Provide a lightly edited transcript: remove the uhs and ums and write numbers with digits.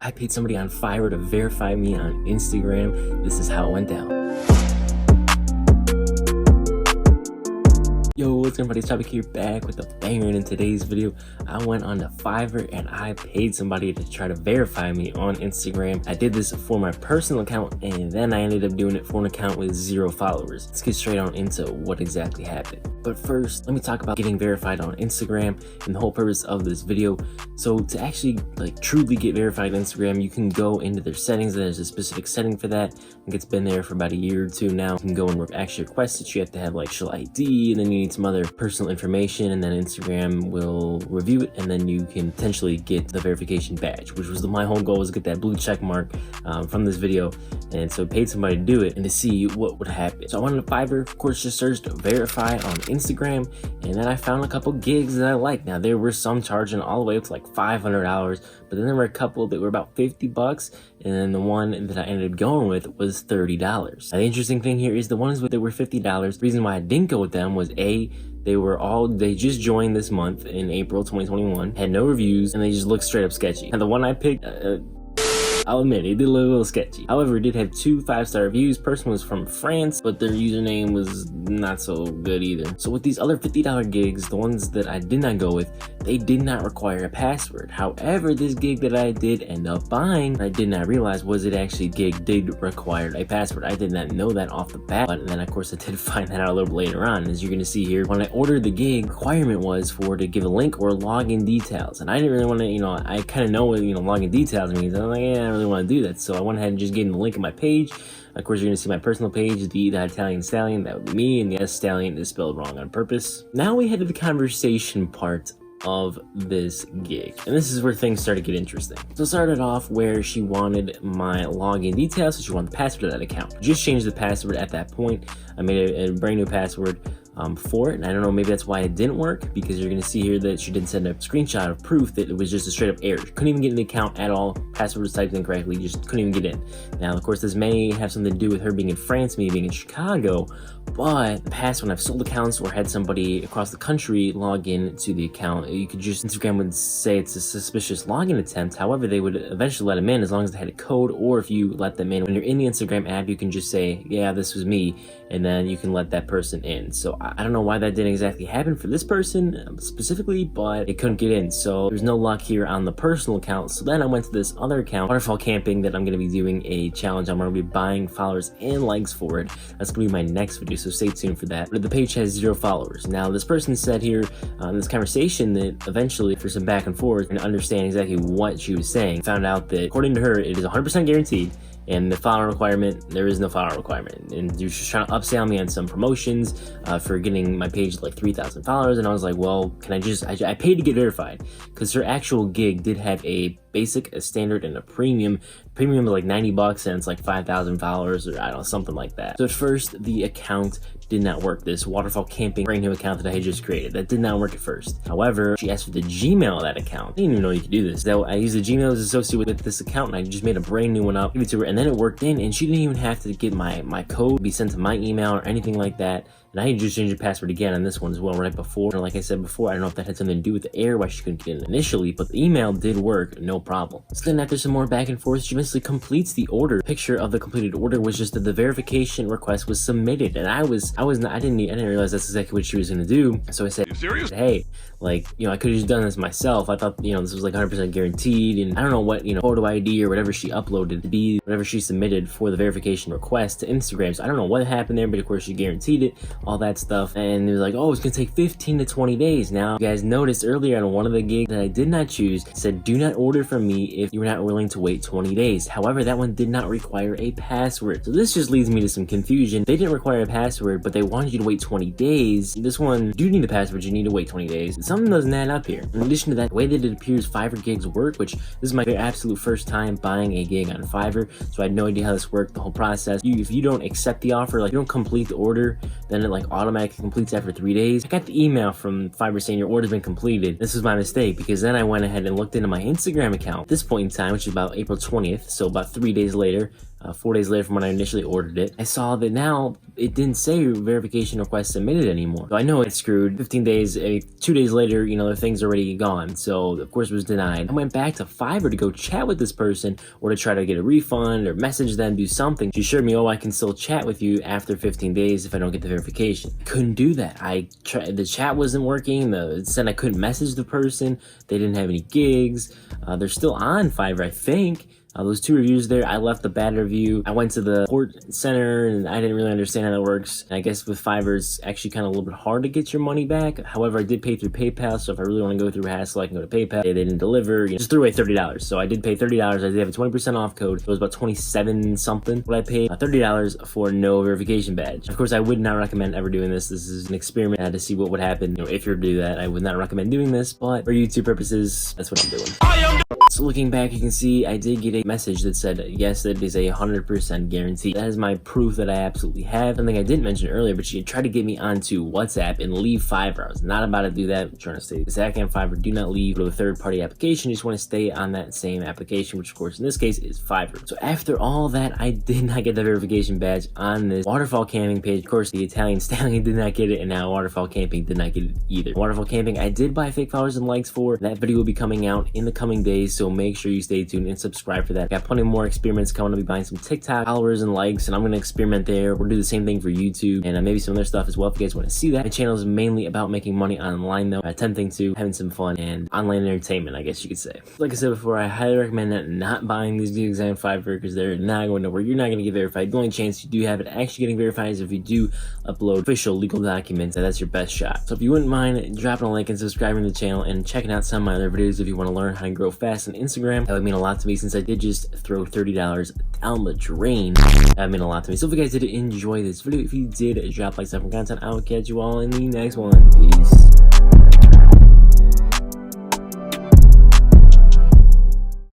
I paid somebody on Fiverr to verify me on Instagram. This is how it went down. Yo, what's up everybody, it's Tropic here, back with a banger. And in today's video, I went on to Fiverr and I paid somebody to try to verify me on Instagram. I did this for my personal account and then I ended up doing it for an account with 0 followers. Let's get straight on into what exactly happened. But first, let me talk about getting verified on Instagram and the whole purpose of this video. So to actually truly get verified on Instagram, you can go into their settings. There's a specific setting for that. I think it's been there for about a year or two now. You can go and actually request that you have to have social ID, and then you need some other personal information, and then Instagram will review it, and then you can potentially get the verification badge, which was my whole goal, was to get that blue check mark from this video. And so I paid somebody to do it and to see what would happen. So I went to Fiverr, of course, just searched verify on Instagram, and then I found a couple gigs that I liked. Now there were some charging all the way up to $500, but then there were a couple that were about $50, and then the one that I ended up going with was $30. Now the interesting thing here is the ones that were $50, the reason why I didn't go with them was they just joined this month in April 2021, had no reviews, and they just looked straight up sketchy. And the one I picked, I'll admit, it did look a little sketchy. However, it did have 2 5-star reviews. Person was from France, but their username was not so good either. So with these other $50 gigs, the ones that I did not go with, they did not require a password. However, this gig that I did end up buying, I did not realize was it actually gig did require a password. I did not know that off the bat, but then of course I did find that out a little later on. As you're gonna see here, when I ordered the gig, requirement was to give a link or login details. And I didn't really want to, I kind of know what, login details means. I'm like, yeah, I don't really want to do that. So I went ahead and just gave them the link in my page. Of course, you're going to see my personal page, the Italian Stallion, that would be me, and the S Stallion is spelled wrong on purpose. Now we head to the conversation part of this gig, and this is where things started to get interesting. So it started off where she wanted my login details, so she wanted the password of that account. Just changed the password at that point. I made a brand new password for it, and I don't know, maybe that's why it didn't work, because you're going to see here that she didn't send a screenshot of proof that it was just a straight up error. She couldn't even get in the account at all. Password was typed incorrectly, just couldn't even get in. Now of course this may have something to do with her being in France, me being in Chicago, but in the past when I've sold accounts or had somebody across the country log in to the account, you could just, Instagram would say it's a suspicious login attempt. However, they would eventually let them in as long as they had a code, or if you let them in when you're in the Instagram app, you can just say, yeah, this was me, and then you can let that person in. So I don't know why that didn't exactly happen for this person specifically, but it couldn't get in. So there's no luck here on the personal account. So then I went to this other account, Waterfall Camping, that I'm going to be doing a challenge. I'm going to be buying followers and likes for it. That's going to be my next video, so stay tuned for that. But the page has 0 followers. Now this person said here in this conversation that eventually, for some back and forth and understand exactly what she was saying, found out that according to her, it is 100% guaranteed. And the follower requirement, there is no follower requirement. And you're just trying to upsell me on some promotions for getting my page 3,000 followers. And I was like, well, can I paid to get verified, because her actual gig did have a basic, a standard, and a premium. Premium is $90 and it's 5,000 followers, or I don't know, something like that. So at first the account did not work. This Waterfall Camping brand new account that I had just created, that did not work at first. However, she asked for the Gmail of that account. I didn't even know you could do this. So I used the Gmail as associated with this account, and I just made a brand new one up, give it to her, and then it worked in, and she didn't even have to get my code be sent to my email or anything like that. And I had to just change the password again on this one as well right before. And like I said before, I don't know if that had something to do with the error, why she couldn't get in initially, but the email did work, no problem. So then after some more back and forth, she basically completes the order. Picture of the completed order was just that the verification request was submitted, and I didn't realize that's exactly what she was gonna do. So I said, "You serious? Hey, I could have just done this myself. I thought, this was 100% guaranteed, and I don't know what, photo ID or whatever she uploaded to be whatever she submitted for the verification request to Instagram. So I don't know what happened there, but of course she guaranteed it, all that stuff. And it was oh, it's gonna take 15 to 20 days. Now, you guys noticed earlier on one of the gigs that I did not choose, it said, do not order from me if you're not willing to wait 20 days. However, that one did not require a password. So this just leads me to some confusion. They didn't require a password, but they wanted you to wait 20 days. This one, you do need a password, you need to wait 20 days. Something doesn't add up here. In addition to that, the way that it appears Fiverr gigs work, which this is my absolute first time buying a gig on Fiverr, so I had no idea how this worked, the whole process. If you don't accept the offer, you don't complete the order, then it automatically completes after 3 days. I got the email from Fiverr saying your order's been completed. This was my mistake, because then I went ahead and looked into my Instagram account. At this point in time, which is about April 20th, so about 3 days later, 4 days later from when I initially ordered it, I saw that now it didn't say verification request submitted anymore. So I know it's screwed. 15 days, 2 days later, you know, the thing's already gone. So of course it was denied. I went back to Fiverr to go chat with this person or to try to get a refund or message them, do something. She assured me, oh, I can still chat with you after 15 days if I don't get the verification. Couldn't do that. I tried, the chat wasn't working. It said I couldn't message the person. They didn't have any gigs. They're still on Fiverr, I think. Those 2 reviews there, I left a bad review. I went to the support center and I didn't really understand how that works. And I guess with Fiverr, it's actually kind of a little bit hard to get your money back. However, I did pay through PayPal, so if I really want to go through a hassle, I can go to PayPal. They didn't deliver, you know, just threw away $30. So I did pay $30. I did have a 20% off code. It was about 27 something. But I paid $30 for no verification badge. Of course, I would not recommend ever doing this. This is an experiment. I had to see what would happen. You know, if you're to do that, I would not recommend doing this. But for YouTube purposes, that's what I'm doing. So looking back, you can see I did get a message that said, yes, it is a 100% guarantee. That is my proof that I absolutely have. Something I didn't mention earlier, but she had tried to get me onto WhatsApp and leave Fiverr. I was not about to do that. I'm trying to stay exactly on Fiverr. Do not leave to a third-party application. You just want to stay on that same application, which of course in this case is Fiverr. So after all that, I did not get the verification badge on this waterfall camping page. Of course, the Italian Stallion did not get it, and now waterfall camping did not get it either. Waterfall camping, I did buy fake followers and likes for. That video will be coming out in the coming days, so make sure you stay tuned and subscribe for that. Got plenty more experiments coming. I'll be buying some TikTok followers and likes, and I'm going to experiment there. We'll do the same thing for YouTube and maybe some other stuff as well if you guys want to see that. My channel is mainly about making money online though, attempting to having some fun and online entertainment, I guess you could say. Like I said before, I highly recommend not buying these gigs on Fiverr because they're not going nowhere. You're not going to get verified. The only chance you do have it actually getting verified is if you do upload official legal documents, and that's your best shot. So if you wouldn't mind dropping a like and subscribing to the channel and checking out some of my other videos if you want to learn how to grow fast on Instagram, that would mean a lot to me since I did just throw $30 down the drain. That meant a lot to me. So if you guys did enjoy this video, if you did drop like stuff from content, I will catch you all in the next one. Peace.